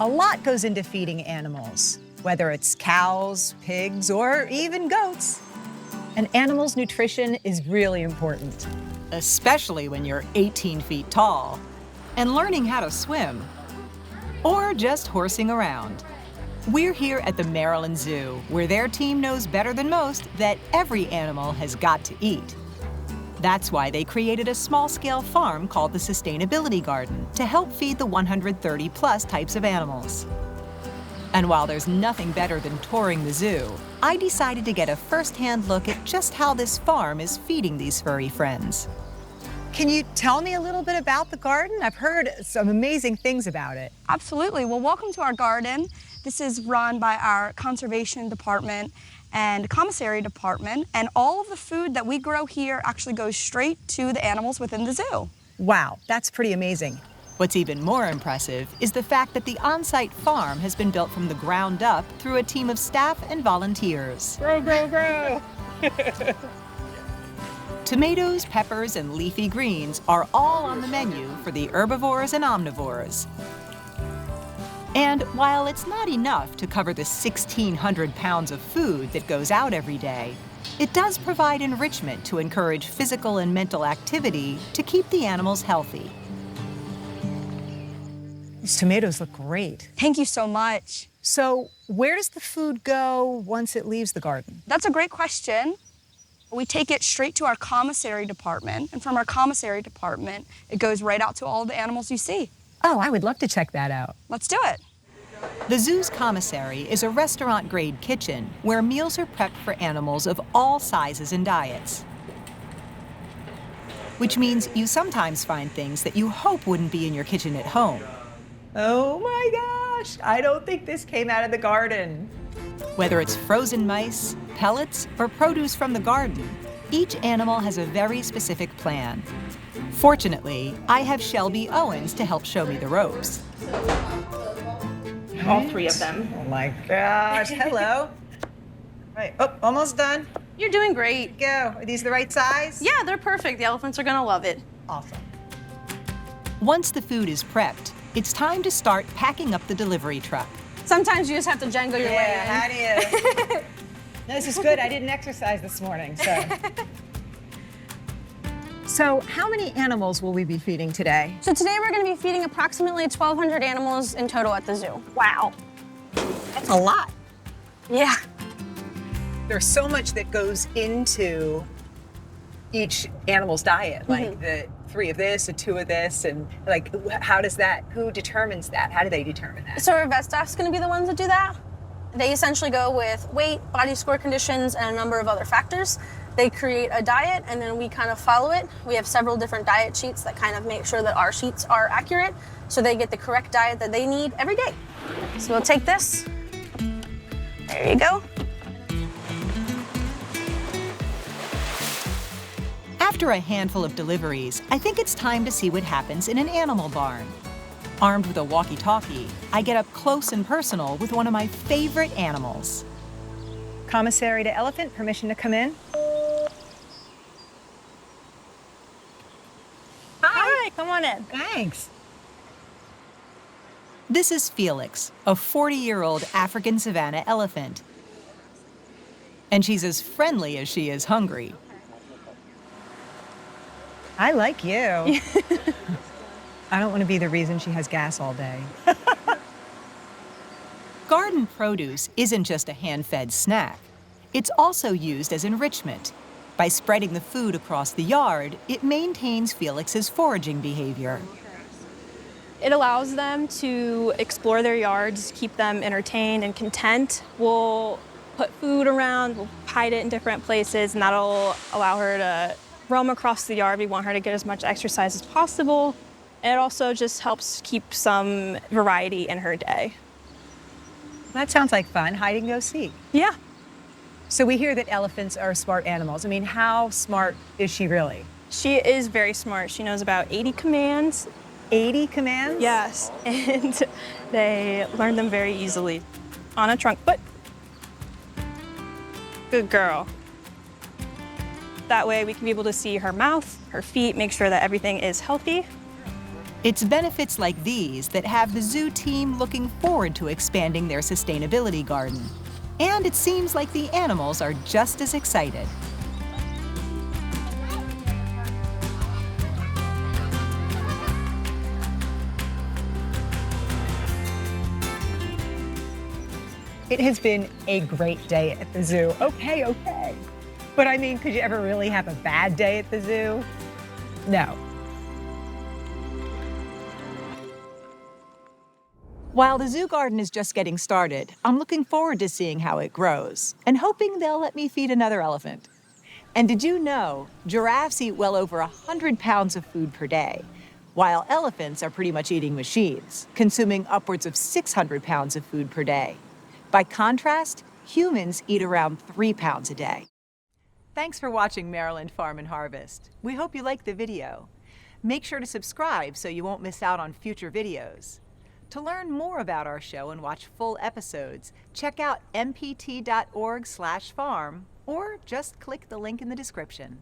A lot goes into feeding animals, whether it's cows, pigs, or even goats. An animal's nutrition is really important. Especially when you're 18 feet tall and learning how to swim, or just horsing around. We're here at the Maryland Zoo, where their team knows better than most that every animal has got to eat. That's why they created a small-scale farm called the Sustainability Garden to help feed the 130-plus types of animals. And while there's nothing better than touring the zoo, I decided to get a first-hand look at just how this farm is feeding these furry friends. Can you tell me a little bit about the garden? I've heard some amazing things about it. Absolutely. Well, welcome to our garden. This is run by our conservation department and commissary department, and all of the food that we grow here actually goes straight to the animals within the zoo. Wow, that's pretty amazing. What's even more impressive is the fact that the on-site farm has been built from the ground up through a team of staff and volunteers. Grow, grow, grow! Tomatoes, peppers, and leafy greens are all on the menu for the herbivores and omnivores. And while it's not enough to cover the 1,600 pounds of food that goes out every day, it does provide enrichment to encourage physical and mental activity to keep the animals healthy. These tomatoes look great. Thank you so much. So where does the food go once it leaves the garden? That's a great question. We take it straight to our commissary department, and from our commissary department, it goes right out to all the animals you see. Oh, I would love to check that out. Let's do it. The zoo's commissary is a restaurant-grade kitchen where meals are prepped for animals of all sizes and diets. Which means you sometimes find things that you hope wouldn't be in your kitchen at home. Oh my gosh, I don't think this came out of the garden. Whether it's frozen mice, pellets, or produce from the garden, each animal has a very specific plan. Fortunately, I have Shelby Owens to help show me the ropes. All three of them. Oh my gosh, hello. Right, oh, almost done. You're doing great. Go, are these the right size? Yeah, they're perfect. The elephants are gonna love it. Awesome. Once the food is prepped, it's time to start packing up the delivery truck. Sometimes you just have to jangle your way in. How do you? No, this is good, I didn't exercise this morning, so. So how many animals will we be feeding today? So today we're going to be feeding approximately 1,200 animals in total at the zoo. Wow, that's a lot. Yeah. There's so much that goes into each animal's diet, like the 3 of this and 2 of this, and like how does that, who determines that? How do they determine that? So our vet staff's going to be the ones that do that. They essentially go with weight, body score conditions, and a number of other factors. They create a diet, and then we kind of follow it. We have several different diet sheets that kind of make sure that our sheets are accurate, so they get the correct diet that they need every day. So we'll take this. There you go. After a handful of deliveries, I think it's time to see what happens in an animal barn. Armed with a walkie-talkie, I get up close and personal with one of my favorite animals. Commissary to elephant, permission to come in? Hi, come on in. Thanks. This is Felix, a 40-year-old African savanna elephant. And she's as friendly as she is hungry. I like you. I don't want to be the reason she has gas all day. Garden produce isn't just a hand-fed snack. It's also used as enrichment. By spreading the food across the yard, it maintains Felix's foraging behavior. It allows them to explore their yards, keep them entertained and content. We'll put food around, we'll hide it in different places, and that'll allow her to roam across the yard. We want her to get as much exercise as possible. And it also just helps keep some variety in her day. That sounds like fun, hide and go seek. Yeah. So we hear that elephants are smart animals. I mean, how smart is she really? She is very smart. She knows about 80 commands. 80 commands? Yes, and they learn them very easily. On a trunk foot. Good girl. That way we can be able to see her mouth, her feet, make sure that everything is healthy. It's benefits like these that have the zoo team looking forward to expanding their sustainability garden. And it seems like the animals are just as excited. It has been a great day at the zoo. Okay. But I mean, could you ever really have a bad day at the zoo? No. While the zoo garden is just getting started, I'm looking forward to seeing how it grows and hoping they'll let me feed another elephant. And did you know giraffes eat well over 100 pounds of food per day, while elephants are pretty much eating machines, consuming upwards of 600 pounds of food per day. By contrast, humans eat around 3 pounds a day. Thanks for watching Maryland Farm and Harvest. We hope you liked the video. Make sure to subscribe so you won't miss out on future videos. To learn more about our show and watch full episodes, check out mpt.org/farm or just click the link in the description.